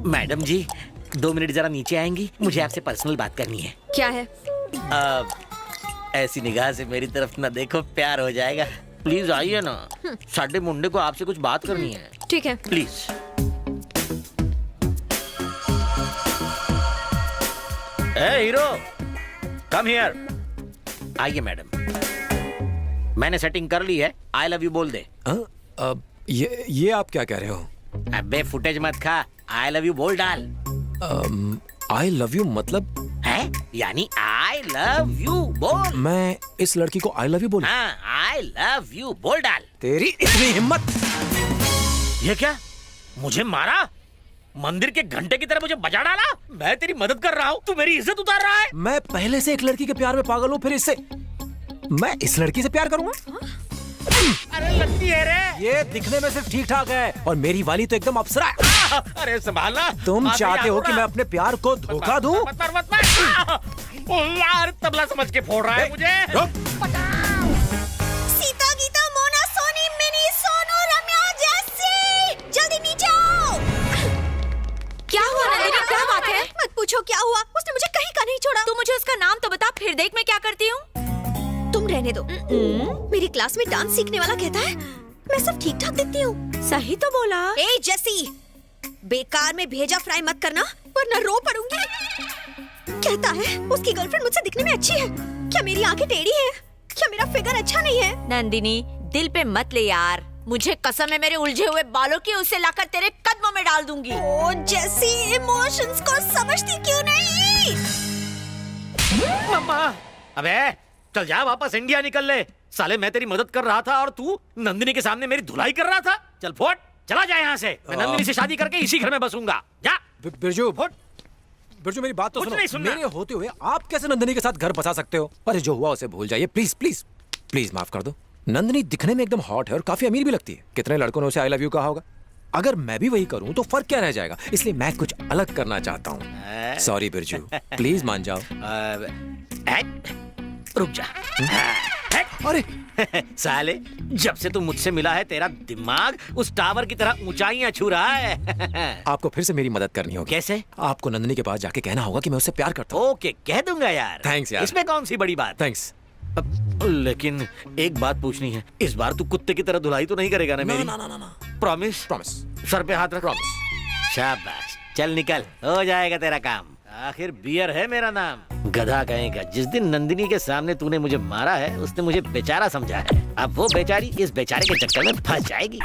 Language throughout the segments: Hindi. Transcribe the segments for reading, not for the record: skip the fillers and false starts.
मैडम जी 2 मिनट जरा नीचे आएंगी, मुझे आपसे पर्सनल बात करनी है। क्या है? ऐसी निगाह से मेरी तरफ ना देखो, प्यार हो जाएगा। प्लीज आइए ना, साडे मुंडे को आपसे कुछ बात करनी है। ठीक है। प्लीज। Hero come here. आइए मैडम, मैंने सेटिंग कर ली है, आई लव यू बोल दे। ये आप क्या कह रहे हो? अबे फुटेज मत खा, आई लव यू बोल डाल। आई लव यू मतलब? है यानी आई लव यू बोल। मैं इस लड़की को आई लव यू बोलूं? हाँ, आई लव यू बोल डाल। तेरी इतनी हिम्मत! ये क्या, मुझे मारा? मंदिर के घंटे की तरह मुझे बजा डाला? मैं तेरी मदद कर रहा हूँ, तू मेरी इज्जत उतार रहा है। मैं पहले से एक लड़की के प्यार में पागल हूँ, फिर इससे मैं इस लड़की से प्यार करूंगा? अरे लगती है रे। ये दिखने में सिर्फ ठीक ठाक है और मेरी वाली तो एकदम अप्सरा है। अरे संभालना। तुम चाहते हो कि मैं अपने प्यार को धोखा दूं? मत यार, तबला समझ के फोड़ रहा है मुझे। सीता गीता मोना सोनी मिनी सोनू रम्या जैसी, जल्दी नीचे आओ। क्या हुआ नंदिनी, क्या बात है? मत पूछो क्या हुआ, उसने मुझे कहीं का नहीं छोड़ा। तू मुझे उसका नाम तो बता, फिर देख मैं क्या करती हूँ। तुम रहने दो। मेरी क्लास में डांस सीखने वाला कहता है मैं सब ठीक ठाक दिखती हूँ। सही तो बोला। ए जैसी, बेकार में भेजा फ्राई मत करना वरना रो पड़ूंगी। कहता है उसकी गर्लफ्रेंड मुझसे दिखने में अच्छी है। क्या मेरी आंखें टेढ़ी हैं? क्या मेरा फिगर अच्छा नहीं है? नंदिनी दिल पे मत ले यार, मुझे कसम है मेरे उलझे हुए बालों की, उसे लाकर तेरे कदमों में डाल दूंगी। ओ जैसी, इमोशंस को समझती क्यों नहीं? मम्मा, अबे चल जा, वापस इंडिया निकल ले। साले मैं तेरी मदद कर रहा था और तू नंदिनी के सामने मेरी धुलाई कर रहा था। चल फोट, चला जा यहाँ से। मैं नंदिनी से शादी करके इसी घर में बसूंगा। जा। बिरजू, बिरजू मेरी बात तो सुनो। मेरे होते हुए आप कैसे नंदिनी के साथ घर बसा सकते हो? अरे जो हुआ उसे भूल जाइए, प्लीज प्लीज प्लीज माफ कर दो। नंदिनी दिखने में एकदम हॉट है और काफी अमीर भी लगती है। कितने लड़कों ने उसे आई लव यू कहा होगा। अगर मैं भी वही करूं तो फर्क क्या रह जाएगा? इसलिए मैं कुछ अलग करना चाहता हूँ। सॉरी बिरजू, प्लीज मान जाओ। रुक जा। अरे साले, जब से तू मुझसे मिला है तेरा दिमाग उस टावर की तरह ऊंचाइयां छू रहा है। आपको फिर से मेरी मदद करनी होगी। कैसे? आपको नंदिनी के पास जाके कहना होगा कि मैं उससे प्यार करता हूँ। ओके, कह दूंगा यार। थैंक्स यार। इसमें कौन सी बड़ी बात? थैंक्स। लेकिन एक बात पूछनी है, इस बार तू कुत्ते की तरह धुलाई तो नहीं करेगा ना मेरी? ना। प्रॉमिस? प्रॉमिस। सर पे हाथ रख। प्रॉमिस। शाबाश, चल निकल, हो जाएगा तेरा काम। आखिर बियर है मेरा नाम। गधा कहेगा, जिस दिन नंदिनी के सामने तूने मुझे मारा है उसने मुझे बेचारा समझा है। अब वो बेचारी इस बेचारे के चक्कर में फंस जाएगी।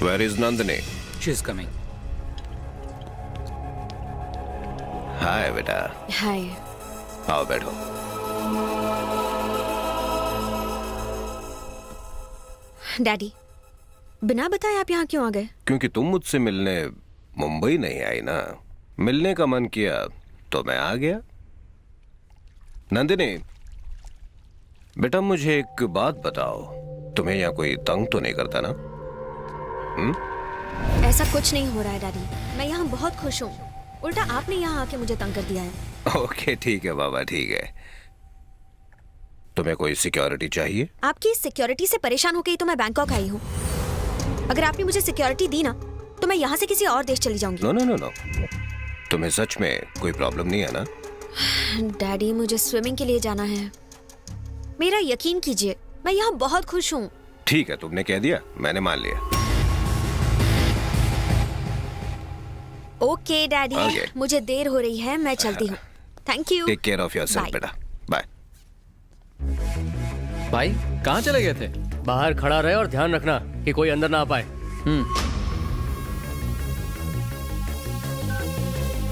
Where is Nandini? She is coming. हाय बेटा। हाय। आओ बैठो। डैडी, बिना बताए आप यहाँ क्यों आ गए? क्योंकि तुम मुझसे मिलने मुंबई नहीं आई ना, मिलने का मन किया तो मैं आ गया। नंदिनी बेटा, मुझे एक बात बताओ, तुम्हें यहाँ कोई तंग तो नहीं करता ना? ऐसा कुछ नहीं हो रहा है डैडी, मैं यहाँ बहुत खुश हूँ। उल्टा आपने यहाँ आके मुझे तंग कर दिया है। ओके ठीक है बाबा, ठीक है। तुम्हें कोई सिक्योरिटी चाहिए? आपकी सिक्योरिटी से परेशान होकर ही तो मैं बैंकॉक आई हूँ। अगर आपने मुझे सिक्योरिटी दी ना तो मैं यहाँ से किसी और देश चली जाऊंगी। नो नो नो नो, तुम्हें सच में कोई प्रॉब्लम नहीं है ना? डैडी, मुझे स्विमिंग के लिए जाना है। मेरा यकीन कीजिए, मैं यहाँ बहुत खुश हूँ। ठीक है, तुमने कह दिया, मैंने मान लिया। Okay daddy, Okay. मुझे देर हो रही है, मैं चलती हूँ। Thank you. Take care of yourself Bye. बेटा, बाय। भाई कहाँ चले गए थे? बाहर खड़ा रहे और ध्यान रखना कि कोई अंदर ना आ पाए।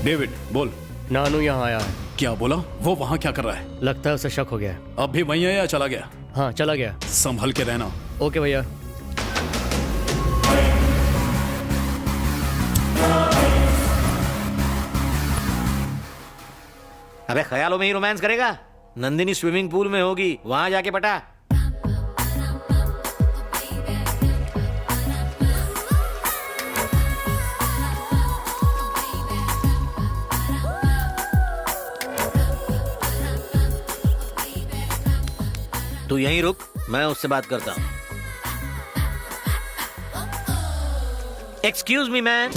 डेविड बोल। नानू यहाँ आया है। क्या बोला? वो वहाँ क्या कर रहा है? लगता है उसे शक हो गया है। अब भी वहीं है या चला गया? हाँ चला गया। संभल के रहना। ओके भैया। अबे ख्यालों में ही रोमांस करेगा? नंदिनी स्विमिंग पूल में होगी, वहां जाके पटा। तू यहीं रुक, मैं उससे बात करता हूँ। Excuse me man.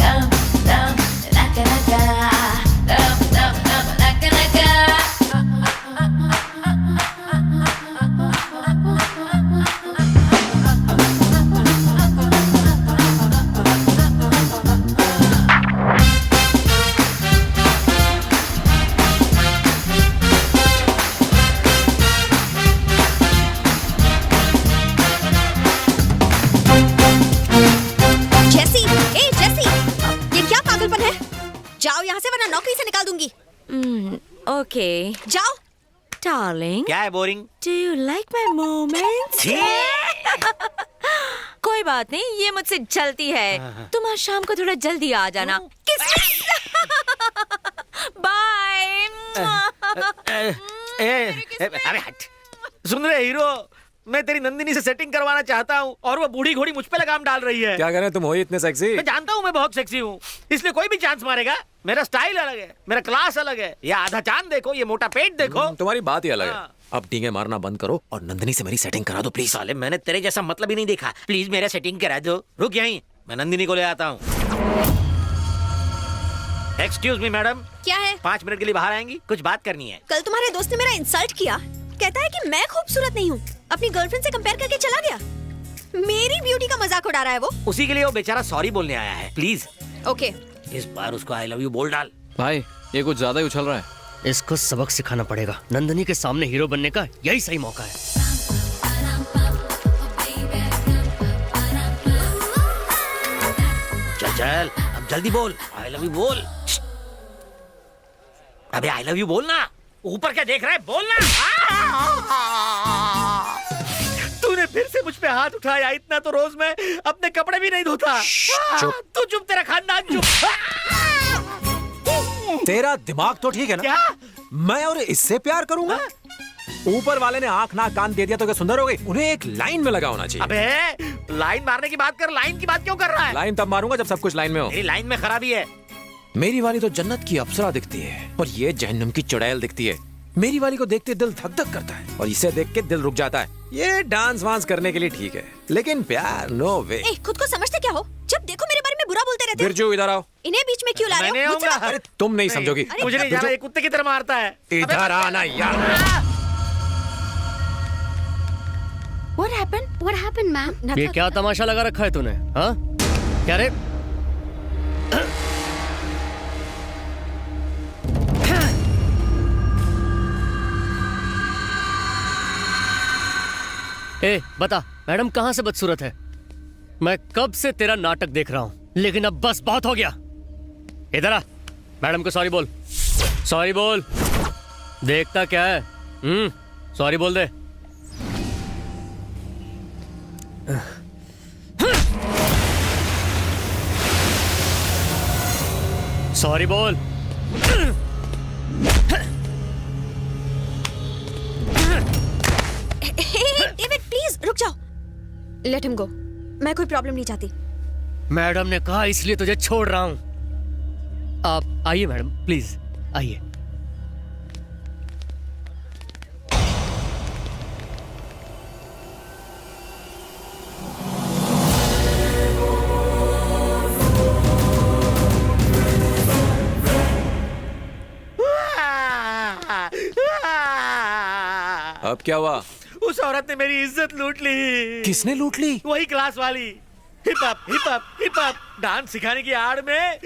जेसी, ए जेसी, ये क्या पागलपन है? जाओ यहाँ से वरना नौकरी से निकाल दूंगी। ओके जाओ। डार्लिंग, क्या है boring? Do you like my moments? कोई बात नहीं, ये मुझसे चलती है। तुम आज शाम को थोड़ा जल्दी आ जाना। बाय। अरे हट। सुन रहे हीरो, मैं तेरी नंदिनी से सेटिंग करवाना चाहता हूँ और वो बूढ़ी घोड़ी मुझ पे लगाम डाल रही है। क्या कह रहे हैं, तुम हो ही इतने सेक्सी। मैं जानता हूँ मैं बहुत सेक्सी हूँ, इसलिए कोई भी चांस मारेगा। मेरा स्टाइल अलग है, मेरा क्लास अलग है। ये आधा चांद देखो, ये मोटा पेट देखो। तुम्हारी बात ही अलग है। हाँ। अब डींगे मारना बंद करो और नंदिनी से मेरी सेटिंग करा दो प्लीज। साले मैंने तेरे जैसा मतलब ही नहीं देखा। प्लीज मेरा सेटिंग करा दो। रुक यहीं, मैं नंदिनी को ले आता हूँ। एक्सक्यूज मी मैडम, क्या है? 5 मिनट के लिए बाहर आएंगी, कुछ बात करनी है। कल तुम्हारे दोस्त ने मेरा इंसल्ट किया, कहता है कि मैं खूबसूरत नहीं हूँ, अपनी गर्लफ्रेंड से कंपेयर करके चला गया। मेरी ब्यूटी का मजाक उड़ा रहा है वो। उसी के लिए वो बेचारा सॉरी बोलने आया है। Please okay. इस बार उसको आई लव यू बोल डाल। भाई ये कुछ ज्यादा ही उछल रहा है। इसको सबक सिखाना पड़ेगा। नंदिनी के सामने हीरो बनने का यही सही मौका है। चल चल, अब जल्दी बोल, आई लव यू बोल। अबे आई लव यू बोलना। ऊपर क्या देख रहा है, बोलना। तूने फिर से मुझ पे हाथ उठाया। इतना तो रोज मैं अपने कपड़े भी नहीं धोता। चुप। तू चुप, तेरा खानदान चुप। तेरा दिमाग तो ठीक है ना? क्या? मैं और इससे प्यार करूंगा? ऊपर वाले ने आंख नाक कान दे दिया तो क्या सुंदर हो गई? उन्हें एक लाइन में लगा होना चाहिए। अबे लाइन मारने की बात कर, लाइन की बात क्यों कर रहा है? लाइन तब मारूंगा जब सब कुछ लाइन में हो। मेरी लाइन में खराबी है। मेरी वाली तो जन्नत की अप्सरा दिखती है और ये जहन्नम की चुड़ैल दिखती है। मेरी वाली को देखते दिल धक धक करता है और इसे देख के दिल रुक जाता है। ये डांस वांस करने के लिए ठीक है, लेकिन प्यार नो वे। ए, खुद को समझते क्या हो? जब देखो मेरे बारे में बुरा बोलते रहते हो। बिरजू इधर आओ। इन्हें बीच में क्यों ला रहे हो? मैं नहीं मुझसे आऊंगा। बात- अरे तुम नहीं समझोगी। मुझे नहीं जाना, ये कुत्ते की तरह मारता है। इधर आना यार। What happened? What happened, ma'am? ये क्या तमाशा लगा रखा है तूने? हाँ क्या रे? ए बता, मैडम कहाँ से बदसूरत है? मैं कब से तेरा नाटक देख रहा हूँ, लेकिन अब बस बहुत हो गया। इधर आ, मैडम को सॉरी बोल। सॉरी बोल। देखता क्या है? सॉरी बोल दे। सॉरी बोल। डेविड प्लीज रुक जाओ। Let him go. मैं कोई प्रॉब्लम नहीं चाहती। मैडम ने कहा इसलिए तुझे छोड़ रहा हूं। आप आइए मैडम, प्लीज आइए। अब क्या हुआ? उस औरत ने मेरी इज्जत लूट ली। किसने लूट ली? वही क्लास वाली। Hip hop hip hop hip hop dance सिखाने की आड़ में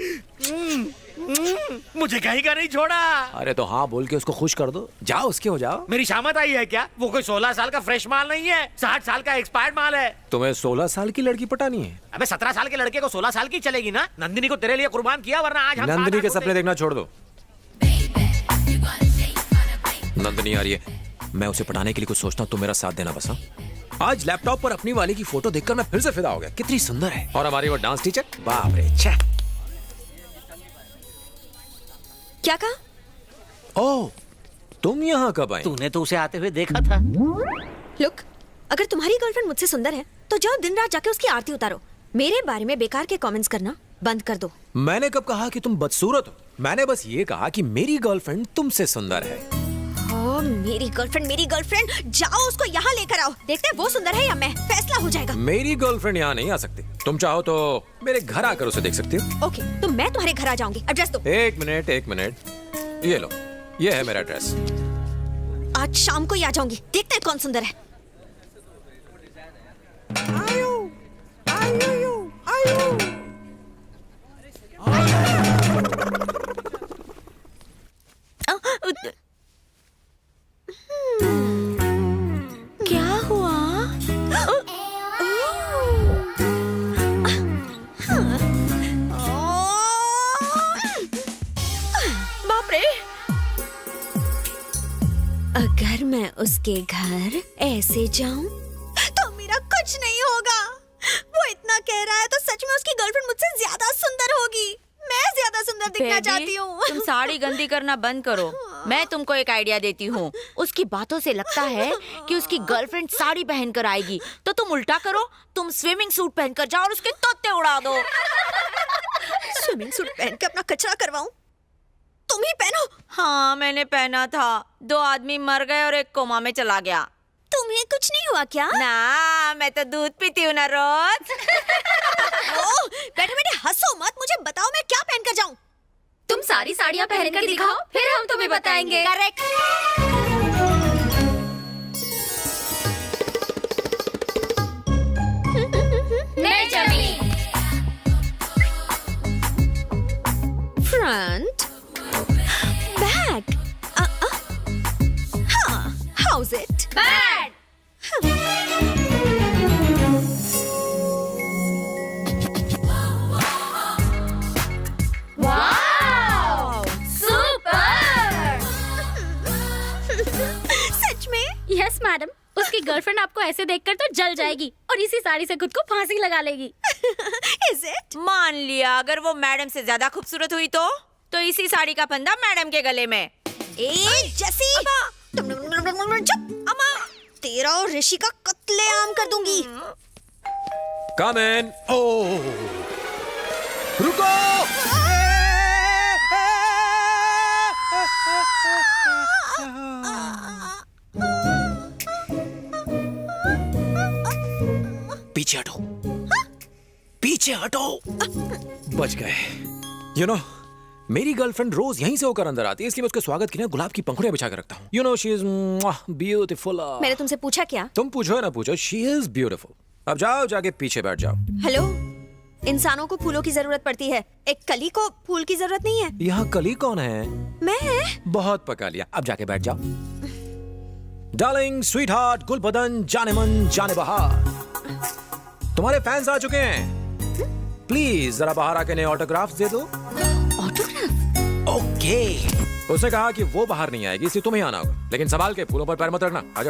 मुझे कहीं का नहीं छोड़ा। अरे तो हाँ बोल के उसको खुश कर दो। जाओ उसके हो जाओ। मेरी शामत आई है क्या? वो कोई 16 साल का फ्रेश माल नहीं है, 60 साल का एक्सपायर्ड माल है। तुम्हें 16 साल की लड़की पटानी है? अबे 17 साल के लड़के को 16 साल की चलेगी ना? नंदिनी को तेरे लिए कुर्बान किया, वरना आज हम नंदिनी के साथ सपने देखना छोड़ दो। नंदिनी आ रही है, मैं उसे पढ़ाने के लिए कुछ सोचता हूँ, तुम मेरा साथ देना बस। हाँ? आज लैपटॉप पर अपनी वाली की फोटो देखकर मैं फिर से फिदा हो गया। कितनी सुंदर है। और हमारी वो डांस टीचर, बाप रे छे। क्या कहा? ओह, तुम यहाँ कब आई? तूने तो उसे आते हुए देखा था। लुक, अगर तुम्हारी गर्लफ्रेंड मुझसे सुंदर है तो जाओ दिन रात जाके उसकी आरती उतारो। मेरे बारे में बेकार के कमेंट्स करना बंद कर दो। मैंने कब कहा कि तुम बदसूरत हो? मैंने बस ये कहा कि मेरी गर्लफ्रेंड तुमसे सुंदर है। मेरी गर्लफ्रेंड जाओ उसको यहाँ लेकर आओ। देखते हैं वो सुंदर है या मैं, फैसला हो जाएगा। मेरी गर्लफ्रेंड यहाँ नहीं आ सकती। तुम चाहो तो मेरे घर आकर उसे देख सकती हो। ओके, तो मैं तुम्हारे घर आ जाऊंगी। एड्रेस दो। एक मिनट, ये लो, ये है मेरा एड्रेस। आज शाम को ही आ जाऊंगी। देखते हैं कौन सुंदर है। क्या हुआ? बाप रे। अगर मैं उसके घर ऐसे जाऊं तो मेरा कुछ नहीं होगा। वो इतना कह रहा है तो सच में उसकी गर्लफ्रेंड मुझसे ज्यादा सुंदर होगी। मैं ज्यादा सुंदर दिखना बेबी, चाहती हूँ। तुम साड़ी गंदी करना बंद करो। मैं तुमको एक आइडिया देती हूँ। उसकी बातों से लगता है कि उसकी गर्लफ्रेंड साड़ी पहनकर आएगी, तो तुम उल्टा करो, तुम स्विमिंग सूट पहनकर जाओ और उसके तोते उड़ा दो। स्विमिंग सूट पहन के अपना कचरा करवाऊं? तुम ही पहनो। हाँ, मैंने पहना था। 2 आदमी मर गए और एक कोमा में चला गया। तुम्हें कुछ नहीं हुआ क्या? ना, मैं तो दूध पीती हूँ ना रोज। ओह, बैठे बैठे हंसो मत। मुझे बताओ मैं क्या पहन कर जाऊं? तुम सारी साड़ियाँ पहनकर दिखाओ, फिर हम तुम्हें बताएंगे। करेक्ट। नई जमीन। फ्रंट, बैक, हाँ, how's it? Bad. Wow, super. सच में? यस मैडम, उसकी गर्लफ्रेंड आपको ऐसे देखकर तो जल जाएगी और इसी साड़ी से खुद को फांसी लगा लेगी। Is it? मान लिया अगर वो मैडम से ज्यादा खूबसूरत हुई तो इसी साड़ी का फंदा मैडम के गले में। ए जैसी, चुप। अम्मा, तेरा और ऋषि का कत्लेआम कर दूंगी। कम इन। ओह, रुको। पीछे हटो, पीछे हटो। बच गए। यू नो, मेरी गर्लफ्रेंड रोज यहीं से होकर अंदर आती है, इसलिए मैं उसके स्वागत के लिए गुलाब की पंखुड़ियां बिछा कर रखता हूँ। You know, she is beautiful. मैंने तुमसे पूछा क्या? तुम पूछो या ना पूछो, शी इज ब्यूटीफुल। अब जाओ, जाके पीछे बैठ जाओ। हेलो, इंसानों को फूलों की जरूरत पड़ती है, एक कली को फूल की जरूरत नहीं है। यहाँ कली कौन है? मैं? बहुत पका लिया, अब जाके बैठ जाओ। डार्लिंग, स्वीट हार्ट, गुल बदन, जाने मन जाने बहार, तुम्हारे फैंस आ चुके हैं। प्लीज जरा बाहर आके नए ऑटोग्राफ्स दे दो। ऑटोग्राफ? ओके। उसने कहा कि वो बाहर नहीं आएगी, इसलिए तुम्हें आना होगा, लेकिन संभाल के, फूलों पर पैर मत रखना। आ जाओ।